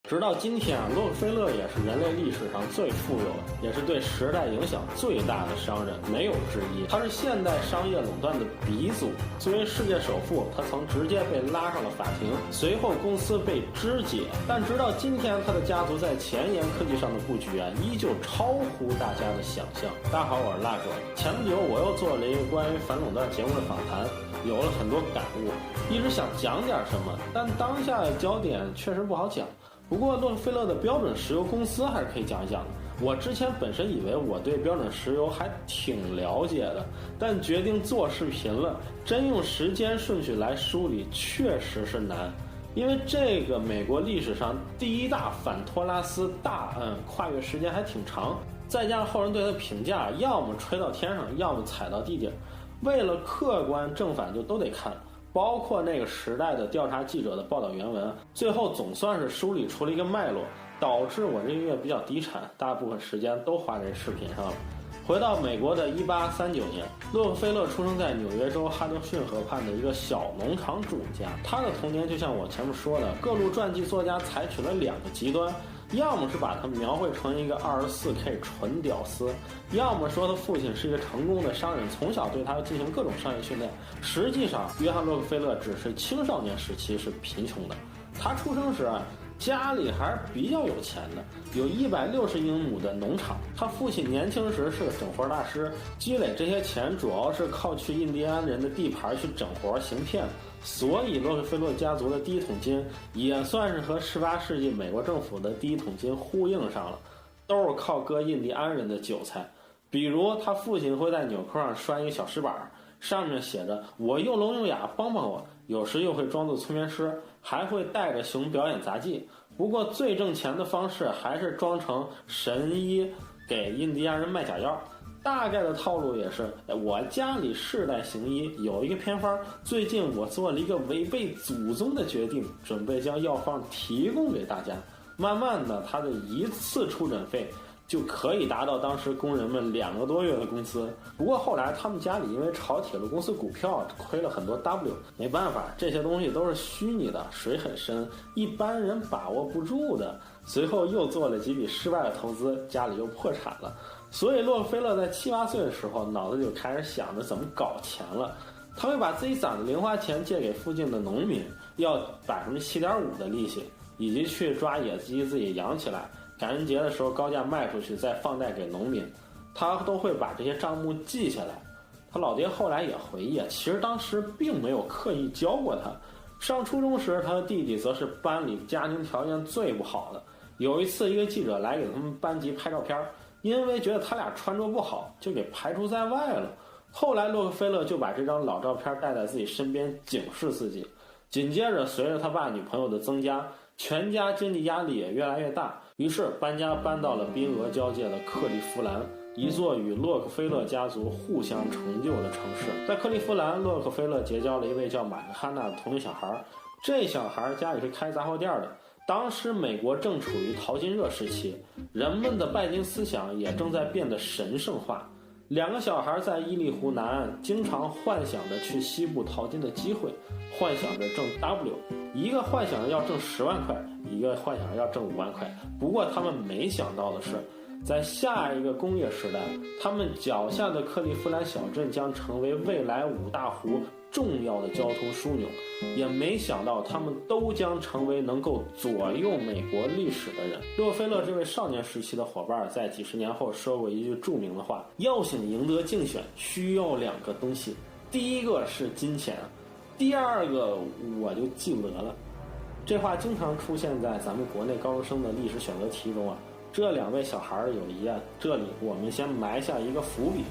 直到今天啊，洛克菲勒也是人类历史上最富有的，也是对时代影响最大的商人，没有之一。他是现代商业垄断的鼻祖。作为世界首富，他曾直接被拉上了法庭，随后公司被肢解。但直到今天，他的家族在前沿科技上的布局啊，依旧超乎大家的想象。大家好，我是蜡者。前不久我又做了一个关于反垄断节目的访谈，有了很多感悟，一直想讲点什么，但当下的焦点确实不好讲。不过洛克菲勒的标准石油公司还是可以讲一讲的。我之前本身以为我对标准石油还挺了解的，但决定做视频了，真用时间顺序来梳理确实是难。因为这个美国历史上第一大反托拉斯大案跨越时间还挺长，再加上后人对他的评价，要么吹到天上，要么踩到地底。为了客观正反就都得看，包括那个时代的调查记者的报道原文，最后总算是梳理出了一个脉络，导致我这个月比较低产，大部分时间都花在视频上了。回到美国的1839年，洛克菲勒出生在纽约州哈德逊河畔的一个小农场主家。他的童年就像我前面说的，各路传记作家采取了两个极端，要么是把他描绘成一个24K 纯屌丝，要么说他父亲是一个成功的商人，从小对他进行各种商业训练。实际上约翰洛克菲勒只是青少年时期是贫穷的。他出生时家里还是比较有钱的，有160英亩的农场。他父亲年轻时是个整活大师，积累这些钱主要是靠去印第安人的地盘去整活行骗，所以洛克菲勒家族的第一桶金也算是和18世纪美国政府的第一桶金呼应上了，都是靠割印第安人的韭菜。比如他父亲会在纽扣上拴一个小石板，上面写着我又聋又哑，帮帮我，有时又会装作催眠师，还会带着熊表演杂技。不过最挣钱的方式还是装成神医给印第安人卖假药。大概的套路也是我家里世代行医，有一个偏方，最近我做了一个违背祖宗的决定，准备将药方提供给大家。慢慢的他的一次出诊费就可以达到当时工人们2个多月的工资。不过后来他们家里因为炒铁路公司股票亏了很多 W， 没办法，这些东西都是虚拟的，水很深，一般人把握不住的。随后又做了几笔失败的投资，家里又破产了。所以洛克菲勒在7、8岁的时候，脑子就开始想着怎么搞钱了。他会把自己攒的零花钱借给附近的农民，要 7.5% 的利息，以及去抓野鸡自己养起来，感恩节的时候高价卖出去，再放贷给农民。他都会把这些账目记下来。他老爹后来也回忆，其实当时并没有刻意教过他。上初中时，他的弟弟则是班里家庭条件最不好的。有一次，一个记者来给他们班级拍照片，因为觉得他俩穿着不好，就给排除在外了。后来洛克菲勒就把这张老照片带在自己身边，警示自己。紧接着随着他爸女朋友的增加，全家经济压力也越来越大，于是搬家搬到了宾俄交界的克利夫兰，一座与洛克菲勒家族互相成就的城市。在克利夫兰，洛克菲勒结交了一位叫玛丽哈娜的同龄小孩，这小孩家里是开杂货店的。当时美国正处于淘金热时期，人们的拜金思想也正在变得神圣化。2个小孩在伊利湖南岸经常幻想着去西部淘金的机会，幻想着挣 W， 一个幻想着要挣10万块，一个幻想着要挣5万块。不过他们没想到的是，在下一个工业时代，他们脚下的克利夫兰小镇将成为未来5大湖重要的交通枢纽，也没想到他们都将成为能够左右美国历史的人。洛克菲勒这位少年时期的伙伴在几十年后说过一句著名的话，要想赢得竞选需要2个东西，第一个是金钱，第二个我就记不得了。这话经常出现在咱们国内高中生的历史选择题中这2位小孩的友谊这里我们先埋下一个伏笔。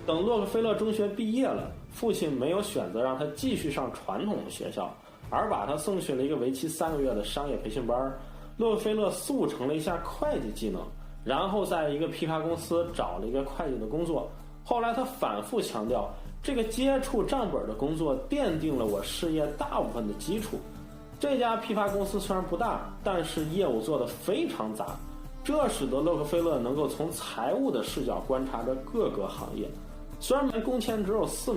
等洛克菲勒中学毕业了，父亲没有选择让他继续上传统的学校，而把他送去了一个为期3个月的商业培训班。洛克菲勒速成了一下会计技能，然后在一个批发公司找了一个会计的工作。后来他反复强调，这个接触账本的工作奠定了我事业大部分的基础。这家批发公司虽然不大，但是业务做得非常杂，这使得洛克菲勒能够从财务的视角观察着各个行业。虽然工钱只有$4，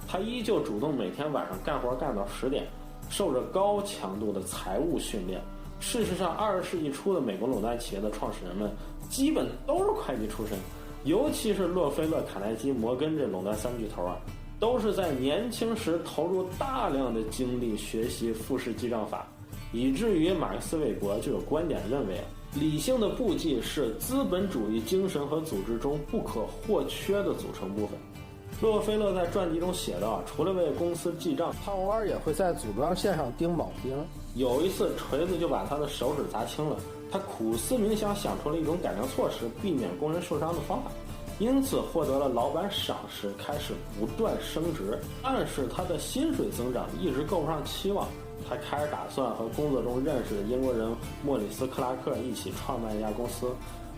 他依旧主动每天晚上干活干到10点，受着高强度的财务训练。事实上，20世纪初的美国垄断企业的创始人们基本都是会计出身，尤其是洛菲勒、卡耐基、摩根这垄断三巨头啊，都是在年轻时投入大量的精力学习复式记账法，以至于马克思韦伯就有观点认为，理性的簿记是资本主义精神和组织中不可或缺的组成部分。洛菲勒在传记中写道，除了为公司记账，他偶尔也会在组装线上钉铆钉。有一次锤子就把他的手指砸青了，他苦思冥想，想出了一种改良措施，避免工人受伤的方法，因此获得了老板赏识，开始不断升职。但是他的薪水增长一直够不上期望，他开始打算和工作中认识的英国人莫里斯·克拉克一起创办一家公司，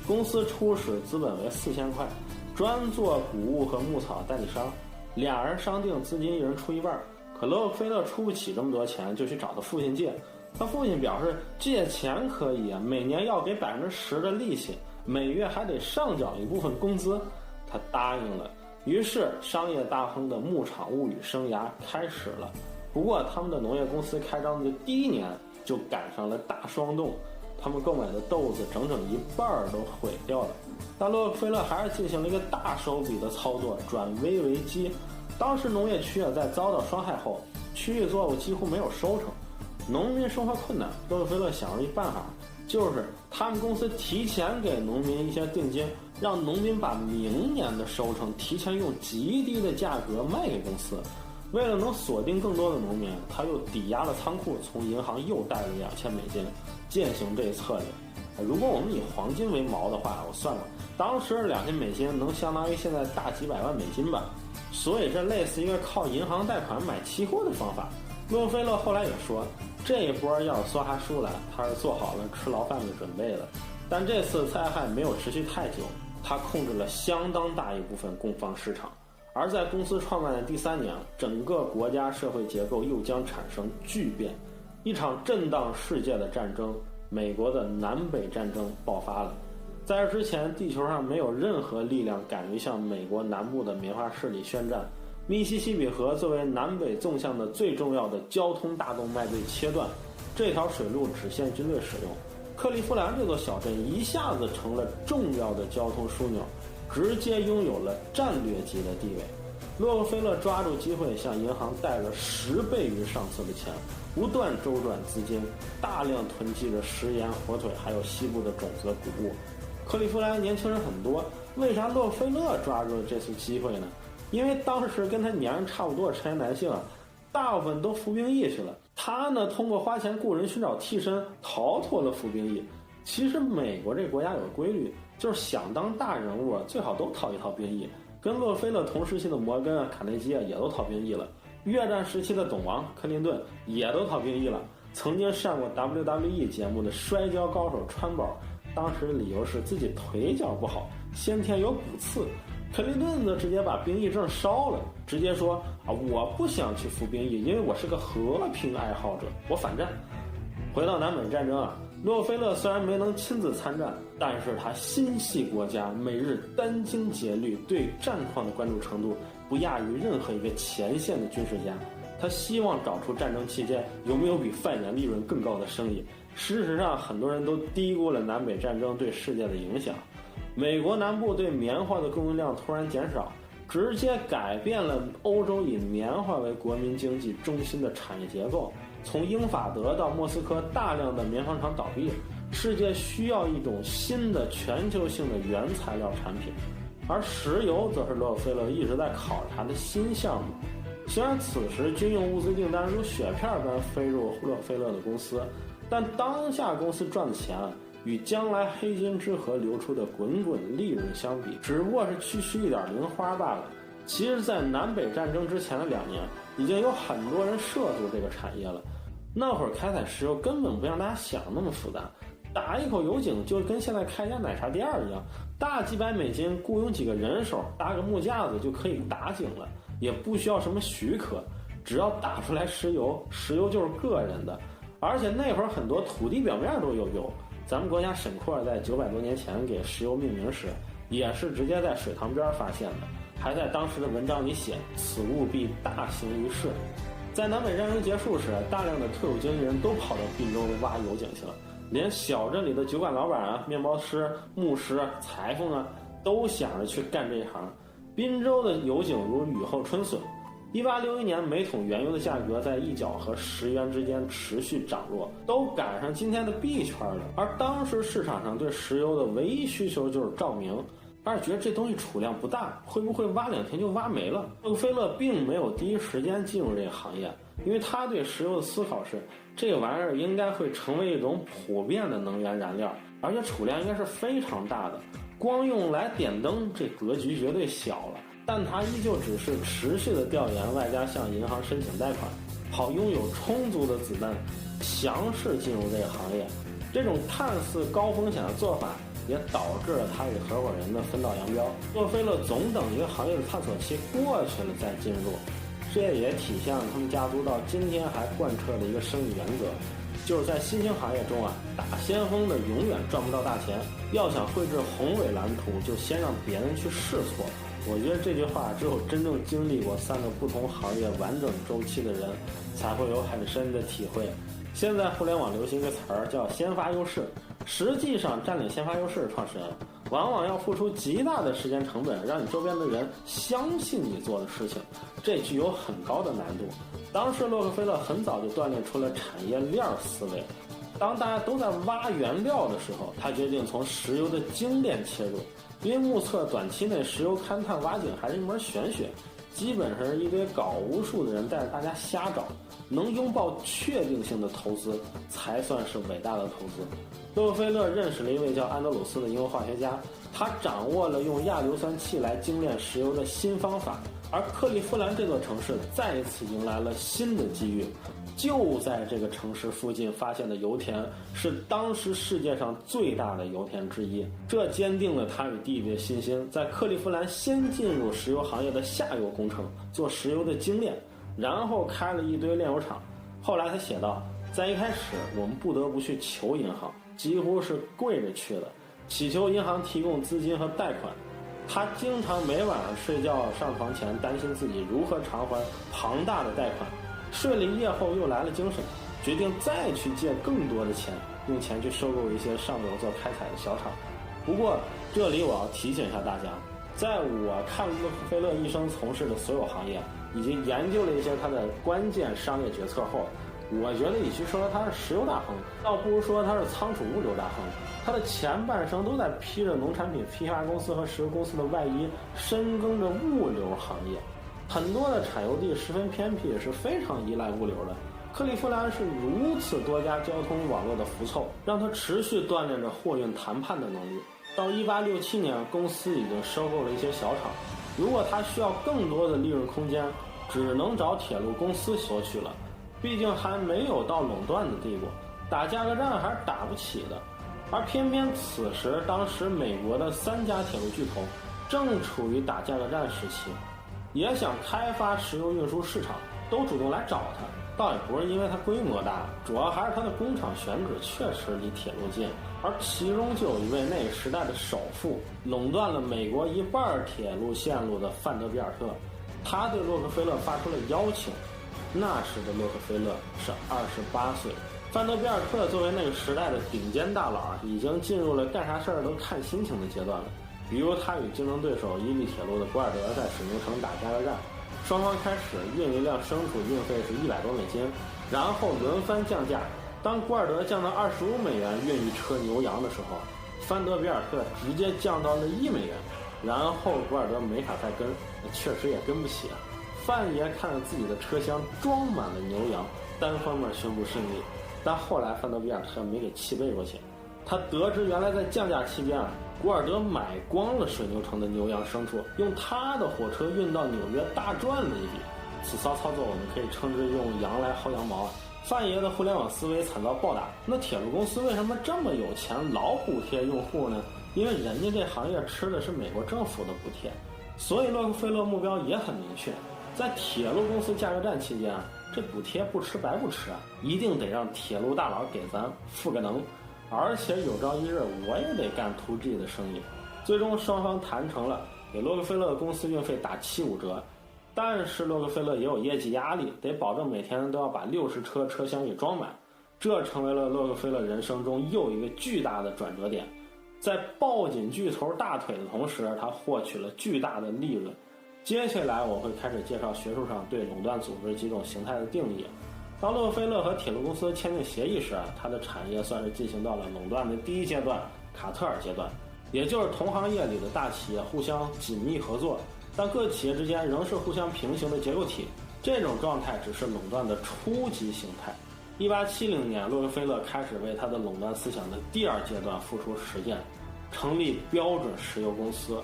公司初始资本为4000块，专做谷物和牧草代理商，俩人商定资金一人出一半。可洛克菲勒出不起这么多钱，就去找他父亲借。他父亲表示借钱可以啊，每年要给10%的利息，每月还得上缴一部分工资。他答应了。于是商业大亨的牧场物语生涯开始了。不过他们的农业公司开张的第1年就赶上了大霜冻，他们购买的豆子整整一半都毁掉了。但洛克菲勒还是进行了一个大手笔的操作，转危为机。当时农业区在遭到霜害后，区域作物几乎没有收成，农民生活困难。洛克菲勒想了一办法，就是他们公司提前给农民一些定金，让农民把明年的收成提前用极低的价格卖给公司。为了能锁定更多的农民，他又抵押了仓库，从银行又贷了$2000践行这一策略。如果我们以黄金为锚的话，我算了，当时$2000能相当于现在大几百万美金吧，所以这类似一个靠银行贷款买期货的方法。洛克菲勒后来也说，这一波要是说下书来，他是做好了吃牢饭的准备了。但这次灾害没有持续太久，他控制了相当大一部分供方市场。而在公司创办的第3年，整个国家社会结构又将产生巨变，一场震荡世界的战争——美国的南北战争爆发了。在这之前，地球上没有任何力量敢于向美国南部的棉花势力宣战。密西西比河作为南北纵向的最重要的交通大动脉被切断，这条水路只限军队使用。克利夫兰这座小镇一下子成了重要的交通枢纽，直接拥有了战略级的地位。洛克菲勒抓住机会向银行贷了10倍于上次的钱，不断周转资金，大量囤积着食盐、火腿，还有西部的种子谷物。克利夫兰年轻人很多，为啥洛克菲勒抓住了这次机会呢？因为当时跟他年龄差不多的成年男性大部分都服兵役去了，他呢通过花钱雇人寻找替身，逃脱了服兵役。其实美国这个国家有个规律，就是想当大人物最好都逃一逃兵役。跟洛克菲勒同时期的摩根卡内基也都逃兵役了，越战时期的董王克林顿也都逃兵役了。曾经上过 WWE 节目的摔跤高手川宝，当时的理由是自己腿脚不好，先天有骨刺。克林顿则直接把兵役证烧了，直接说我不想去服兵役，因为我是个和平爱好者，我反战。回到南北战争洛克菲勒虽然没能亲自参战，但是他心系国家，每日殚精竭虑，对战况的关注程度不亚于任何一个前线的军事家。他希望找出战争期间有没有比贩盐利润更高的生意。事实上，很多人都低估了南北战争对世界的影响。美国南部对棉花的供应量突然减少，直接改变了欧洲以棉花为国民经济中心的产业结构。从英法德到莫斯科，大量的棉纺厂倒闭，世界需要一种新的全球性的原材料产品。而石油则是洛克菲勒一直在考察的新项目。虽然此时军用物资订单如雪片般飞入洛克菲勒的公司，但当下公司赚的钱与将来黑金之河流出的滚滚利润相比，只不过是区区一点零花罢了。其实在南北战争之前的2年，已经有很多人涉足这个产业了。那会儿开采石油根本不像大家想那么复杂，打一口油井就跟现在开家奶茶店一样，大几百美金雇佣几个人手，搭个木架子就可以打井了，也不需要什么许可，只要打出来石油，石油就是个人的。而且那会儿很多土地表面都有油，咱们国家沈括在900多年前给石油命名时，也是直接在水塘边发现的，还在当时的文章里写此物必大行于世。在南北战争结束时，大量的退伍军人都跑到滨州挖油井去了，连小镇里的酒馆老板啊、面包师、牧师、裁缝啊，都想着去干这一行。滨州的油井如雨后春笋，1861年每桶原油的价格在1角和10元之间持续涨落，都赶上今天的币圈了。而当时市场上对石油的唯一需求就是照明，而觉得这东西储量不大，会不会挖2天就挖没了？洛克菲勒并没有第一时间进入这个行业，因为他对石油的思考是，这个玩意儿应该会成为一种普遍的能源燃料，而且储量应该是非常大的，光用来点灯这格局绝对小了。但他依旧只是持续的调研，外加向银行申请贷款，好拥有充足的子弹，强势进入这个行业。这种看似高风险的做法，也导致了他与合伙人的分道扬镳。洛克菲勒总等一个行业的探索期过去了再进入，这也体现了他们家族到今天还贯彻的一个生意原则，就是在新兴行业中啊，打先锋的永远赚不到大钱，要想绘制宏伟蓝图，就先让别人去试错。我觉得这句话只有真正经历过3个不同行业完整周期的人才会有很深的体会。现在互联网流行一个词儿叫先发优势，实际上占领先发优势的创始人往往要付出极大的时间成本，让你周边的人相信你做的事情，这具有很高的难度。当时洛克菲勒很早就锻炼出了产业链思维，当大家都在挖原料的时候，他决定从石油的精炼切入，因为目测短期内石油勘探挖井还是一门玄学，基本上是一堆搞无数的人带着大家瞎找，能拥抱确定性的投资才算是伟大的投资。洛克菲勒认识了一位叫安德鲁斯的英国化学家，他掌握了用亚硫酸气来精炼石油的新方法，而克利夫兰这座城市再一次迎来了新的机遇。就在这个城市附近发现的油田是当时世界上最大的油田之一，这坚定了他与弟弟的信心，在克利夫兰先进入石油行业的下游工程，做石油的精炼，然后开了一堆炼油厂。后来他写道，在一开始我们不得不去求银行，几乎是跪着去的，祈求银行提供资金和贷款。他经常每晚上睡觉上床前担心自己如何偿还庞大的贷款，睡了一夜后又来了精神，决定再去借更多的钱，用钱去收购一些上游做开采的小厂。不过这里我要提醒一下大家，在我看洛克菲勒一生从事的所有行业，以及研究了一些他的关键商业决策后，我觉得与其说他是石油大亨，倒不如说他是仓储物流大亨。他的前半生都在披着农产品批发公司和石油公司的外衣，深耕着物流行业。很多的产油地十分偏僻，是非常依赖物流的。克利夫兰是如此多家交通网络的浮凑，让他持续锻炼着货运谈判的能力。到1867年，公司已经收购了一些小厂，如果他需要更多的利润空间，只能找铁路公司索取了。毕竟还没有到垄断的地步，打价格战还是打不起的。而偏偏此时，当时美国的3家铁路巨头正处于打价格战时期，也想开发石油运输市场，都主动来找他。倒也不是因为它规模大，主要还是它的工厂选址确实离铁路近，而其中就有一位那个时代的首富，垄断了美国一半铁路线路的范德比尔特，他对洛克菲勒发出了邀请。那时的洛克菲勒是28岁，范德比尔特作为那个时代的顶尖大佬，已经进入了干啥事儿都看心情的阶段了。比如他与竞争对手伊利铁路的古尔德在水牛城打价格战，双方开始运一辆牲畜运费是$100多，然后轮番降价。当古尔德降到$25运一车牛羊的时候，范德比尔特直接降到了$1，然后古尔德没法再跟，确实也跟不起啊。范爷看着自己的车厢装满了牛羊，单方面宣布胜利。但后来范德比尔特没给气背过去，他得知原来在降价期间古尔德买光了水牛城的牛羊牲畜，用他的火车运到纽约，大赚了一笔。此骚操作我们可以称之用羊来薅羊毛。范爷的互联网思维惨遭暴打。那铁路公司为什么这么有钱，老补贴用户呢？因为人家这行业吃的是美国政府的补贴。所以洛克菲勒目标也很明确，在铁路公司价格战期间这补贴不吃白不吃一定得让铁路大佬给咱付个能，而且有朝一日我也得干 2G 的生意。最终双方谈成了，给洛克菲勒公司运费打75折，但是洛克菲勒也有业绩压力，得保证每天都要把60车车厢给装满。这成为了洛克菲勒人生中又一个巨大的转折点。在抱紧巨头大腿的同时，他获取了巨大的利润。接下来我会开始介绍学术上对垄断组织几种形态的定义。当洛克菲勒和铁路公司签订协议时，他的产业算是进行到了垄断的第一阶段，卡特尔阶段，也就是同行业里的大企业互相紧密合作，但各企业之间仍是互相平行的结构体。这种状态只是垄断的初级形态。1870年，洛克菲勒开始为他的垄断思想的第二阶段付出实践，成立标准石油公司。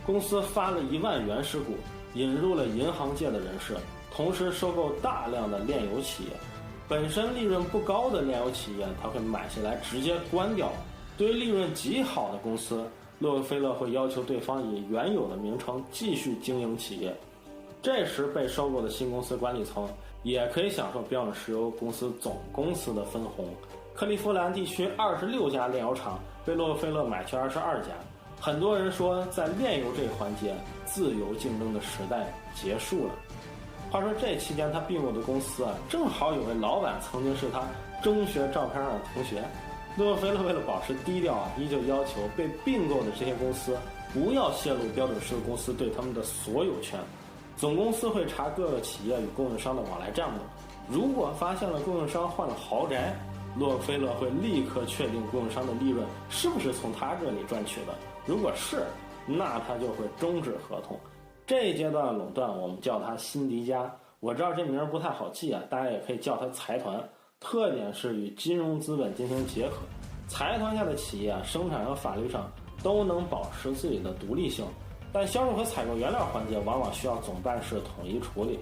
公司发了1万原始股，引入了银行界的人士，同时收购大量的炼油企业。本身利润不高的炼油企业，他会买下来直接关掉。对于利润极好的公司，洛克菲勒会要求对方以原有的名称继续经营企业。这时被收购的新公司管理层也可以享受标准石油公司总公司的分红。克利夫兰地区26家炼油厂被洛克菲勒买去22家。很多人说，在炼油这一环节，自由竞争的时代结束了。话说这期间他并购的公司正好有位老板曾经是他中学照片上的同学。洛克菲勒为了保持低调依旧要求被并购的这些公司不要泄露标准石油公司对他们的所有权。总公司会查各个企业与供应商的往来账目，如果发现了供应商换了豪宅，洛克菲勒会立刻确定供应商的利润是不是从他这里赚取的，如果是，那他就会终止合同。这一阶段的垄断我们叫它辛迪加，我知道这名不太好记大家也可以叫它财团。特点是与金融资本进行结合，财团下的企业生产和法律上都能保持自己的独立性，但销售和采购原料环节往往需要总办事统一处理。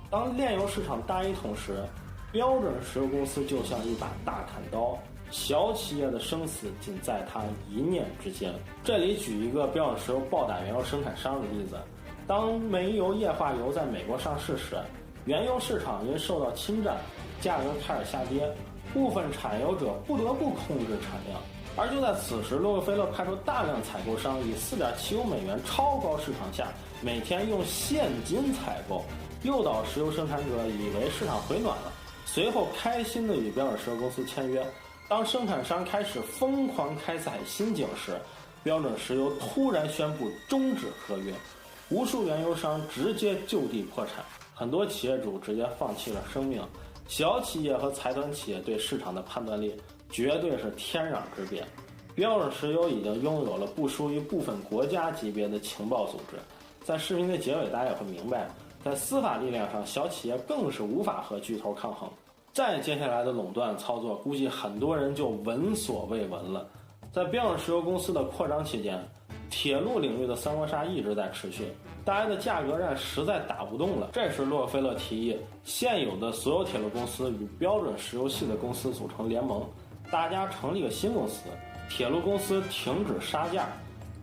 当炼油市场大一统时，标准石油公司就像一把大砍刀，小企业的生死仅在它一念之间。这里举一个标准石油暴打原油生产商的例子。当煤油液化油在美国上市时，原油市场因受到侵占，价格开始下跌，部分产油者不得不控制产量。而就在此时，洛克菲勒派出大量采购商以4.75美元超高市场价每天用现金采购，诱导石油生产者以为市场回暖了，随后开心地与标准石油公司签约。当生产商开始疯狂开采新井时，标准石油突然宣布终止合约，无数原油商直接就地破产，很多企业主直接放弃了生命。小企业和财团企业对市场的判断力绝对是天壤之别。标准石油已经拥有了不输于部分国家级别的情报组织。在视频的结尾，大家也会明白，在司法力量上，小企业更是无法和巨头抗衡。再接下来的垄断操作，估计很多人就闻所未闻了。在标准石油公司的扩张期间，铁路领域的三国杀一直在持续，大家的价格战实在打不动了。这时洛克菲勒提议，现有的所有铁路公司与标准石油系的公司组成联盟，大家成立个新公司，铁路公司停止杀价，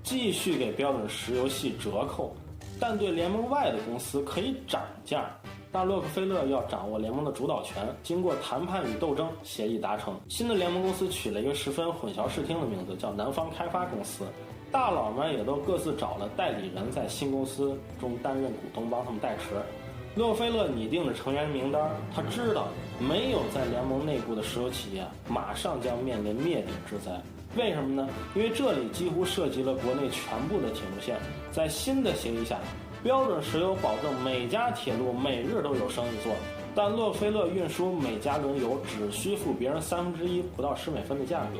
继续给标准石油系折扣，但对联盟外的公司可以涨价。但洛克菲勒要掌握联盟的主导权，经过谈判与斗争，协议达成。新的联盟公司取了一个十分混淆视听的名字，叫南方开发公司。大佬们也都各自找了代理人，在新公司中担任股东，帮他们代持。洛克菲勒拟定了成员名单，他知道没有在联盟内部的石油企业马上将面临灭顶之灾。为什么呢？因为这里几乎涉及了国内全部的铁路线。在新的协议下，标准石油保证每家铁路每日都有生意做，但洛克菲勒运输每加仑油只需付别人1/3不到10美分的价格。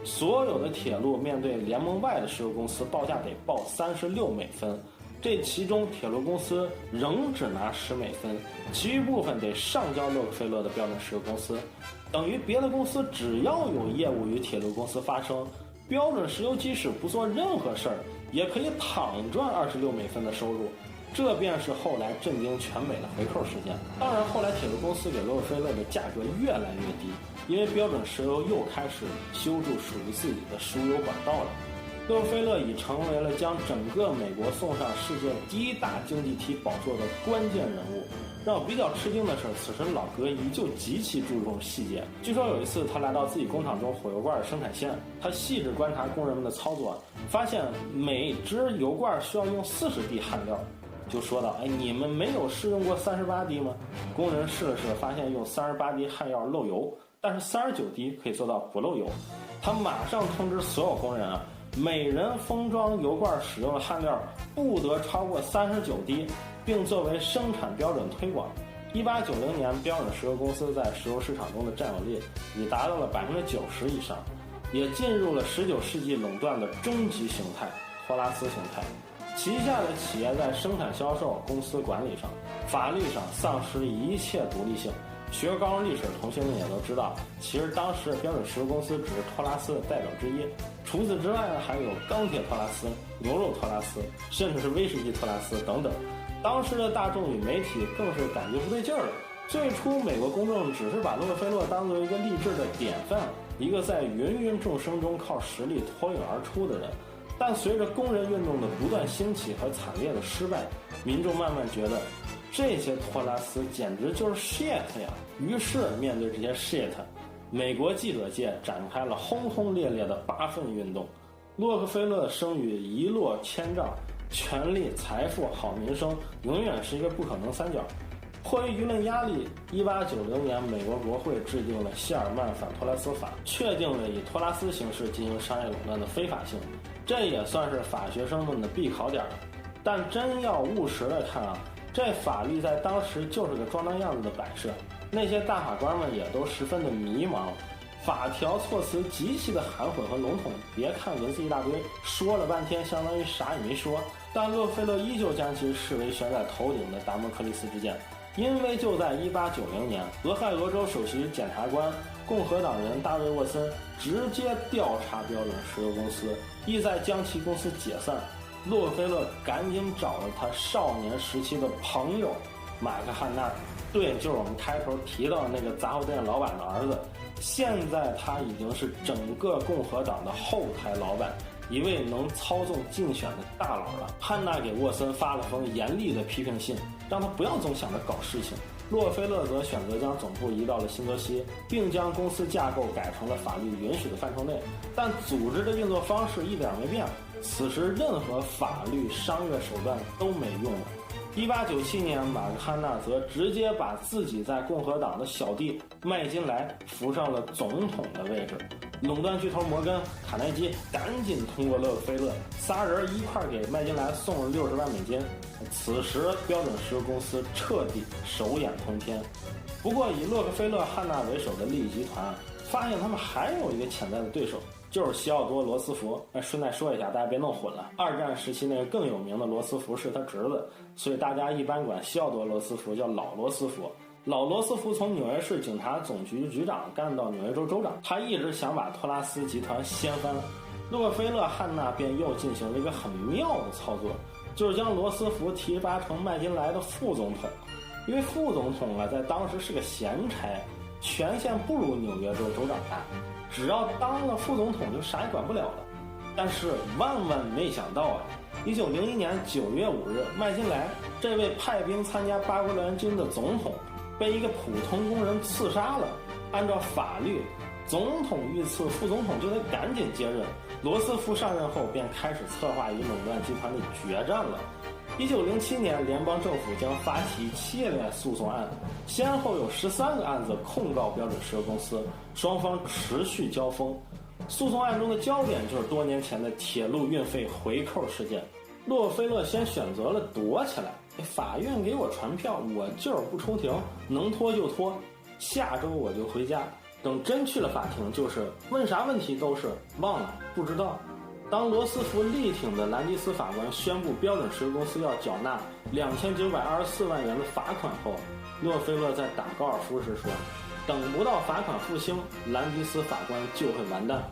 所有的铁路面对联盟外的石油公司报价得报36美分，这其中铁路公司仍只拿10美分，其余部分得上交洛克菲勒的标准石油公司。等于别的公司只要有业务与铁路公司发生，标准石油即使不做任何事儿，也可以躺赚26美分的收入。这便是后来震惊全美的回扣事件。当然，后来铁路公司给洛克菲勒的价格越来越低，因为标准石油又开始修筑属于自己的输油管道了。洛克菲勒已成为了将整个美国送上世界第一大经济体宝座的关键人物。让我比较吃惊的是，此时老哥依旧极其注重细节。据说有一次他来到自己工厂中火油罐生产线，他细致观察工人们的操作，发现每只油罐需要用40滴焊料，就说道：“你们没有试用过38滴吗？”工人试了试，发现用38滴焊料漏油，但是39滴可以做到不漏油。他马上通知所有工人啊，每人封装油罐使用的焊料不得超过39滴，并作为生产标准推广。1890年，标准石油公司在石油市场中的占有率已达到了90%以上，也进入了19世纪垄断的终极形态——托拉斯形态。旗下的企业在生产、销售、公司管理上、法律上丧失一切独立性。学高中历史的同学们也都知道，其实当时标准石油公司只是托拉斯的代表之一，除此之外呢，还有钢铁托拉斯、牛肉托拉斯，甚至是威士忌托拉斯等等。当时的大众与媒体更是感觉不对劲儿了。最初美国公众只是把洛克菲勒当作一个励志的典范，一个在芸芸众生中靠实力脱颖而出的人。但随着工人运动的不断兴起和惨烈的失败，民众慢慢觉得这些托拉斯简直就是 shit 呀。于是面对这些 shit， 美国记者界展开了轰轰烈烈的8份运动。洛克菲勒的声誉一落千丈，权力、财富、好名声永远是一个不可能三角。迫于舆论压力，1890年美国国会制定了谢尔曼反托拉斯法，确定了以托拉斯形式进行商业垄断的非法性。这也算是法学生们的必考点了。但真要务实的看啊，这法律在当时就是个装当样子的摆设，那些大法官们也都十分的迷茫，法条措辞极其的含混和笼统，别看文字一大堆，说了半天相当于啥也没说。但洛克菲勒依旧将其视为悬在头顶的达摩克利斯之剑，因为就在1890年，俄亥俄州首席检察官共和党人大卫沃森直接调查标准石油公司，意在将其公司解散。洛克菲勒赶紧找了他少年时期的朋友马克汉纳，对，就是我们开头提到的那个杂货店老板的儿子。现在他已经是整个共和党的后台老板，一位能操纵竞选的大佬了。汉纳给沃森发了封严厉的批评信，让他不要总想着搞事情。洛克菲勒则选择将总部移到了新泽西，并将公司架构改成了法律允许的范畴内，但组织的运作方式一点没变。此时任何法律、商业手段都没用了。1897年，马克汉纳则直接把自己在共和党的小弟麦金莱扶上了总统的位置。垄断巨头摩根、卡耐基赶紧通过洛克菲勒，仨人一块给麦金莱送了60万美金。此时标准石油公司彻底手眼通天。不过以洛克菲勒、汉纳为首的利益集团发现他们还有一个潜在的对手，就是西奥多·罗斯福。顺带说一下，大家别弄混了，二战时期那个更有名的罗斯福是他侄子，所以大家一般管西奥多·罗斯福叫老罗斯福。老罗斯福从纽约市警察总局局长干到纽约州州长，他一直想把托拉斯集团掀翻。洛克菲勒、汉纳便又进行了一个很妙的操作，就是将罗斯福提拔成麦金莱的副总统。因为副总统啊，在当时是个闲差，权限不如纽约州州长大，只要当了副总统就啥也管不了了。但是万万没想到啊，1901年9月5日，麦金莱这位派兵参加八国联军的总统被一个普通工人刺杀了。按照法律，总统遇刺，副总统就得赶紧接任。罗斯福上任后便开始策划与垄断集团的决战了。1907年，联邦政府将发起一系列诉讼案，先后有13个案子控告标准石油公司，双方持续交锋。诉讼案中的焦点就是多年前的铁路运费回扣事件。洛克菲勒先选择了躲起来，法院给我传票，我就是不出庭，能拖就拖，下周我就回家。等真去了法庭，就是问啥问题都是忘了，不知道。当罗斯福力挺的兰迪斯法官宣布标准石油公司要缴纳2924万元的罚款后，洛克菲勒在打高尔夫时说，等不到罚款付清，兰迪斯法官就会完蛋。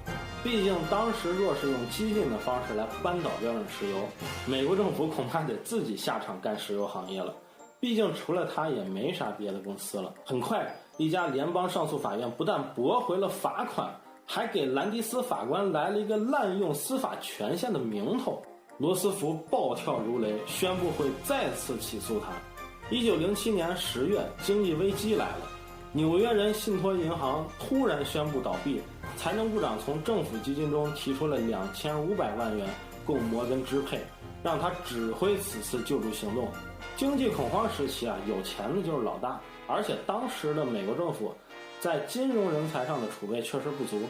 毕竟当时若是用激进的方式来扳倒标准石油，美国政府恐怕得自己下场干石油行业了。毕竟除了他也没啥别的公司了。很快，一家联邦上诉法院不但驳回了罚款，还给兰迪斯法官来了一个滥用司法权限的名头。罗斯福暴跳如雷，宣布会再次起诉他。1907年10月，经济危机来了，纽约人信托银行突然宣布倒闭，财政部长从政府基金中提出了2500万元供摩根支配，让他指挥此次救助行动。经济恐慌时期啊，有钱的就是老大，而且当时的美国政府在金融人才上的储备确实不足，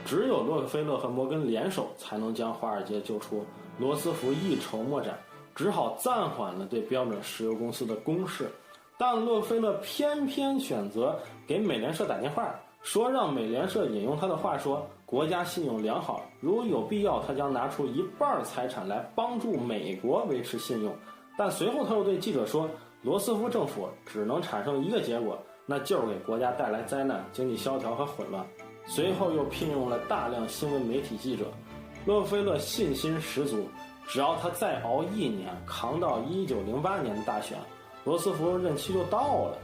只有洛克菲勒和摩根联手才能将华尔街救出。罗斯福一筹莫展，只好暂缓了对标准石油公司的攻势。但洛克菲勒偏偏选择给美联社打电话，说让美联社引用他的话说，国家信用良好，如有必要他将拿出一半财产来帮助美国维持信用。但随后他又对记者说，罗斯福政府只能产生一个结果，那就是给国家带来灾难、经济萧条和混乱。随后又聘用了大量新闻媒体记者。洛克菲勒信心十足，只要他再熬1年，扛到1908年的大选，罗斯福任期就到了。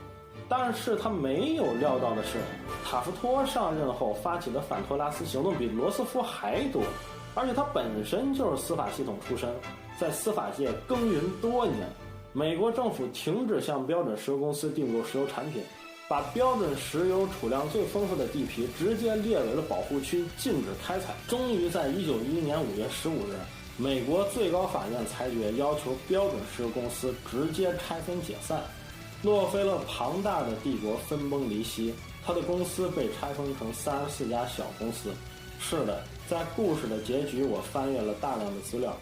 但是他没有料到的是，塔夫托上任后发起的反托拉斯行动比罗斯福还多，而且他本身就是司法系统出身，在司法界耕耘多年。美国政府停止向标准石油公司订购石油产品，把标准石油储量最丰富的地皮直接列为了保护区，禁止开采。终于在1911年5月15日，美国最高法院裁决要求标准石油公司直接拆分解散。洛克菲勒庞大的帝国分崩离析，他的公司被拆分成34家小公司。是的，在故事的结局，我翻阅了大量的资料。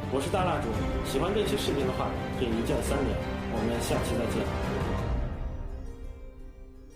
我是大蜡烛，喜欢这期视频的话，可以1键3连。我们下期再见。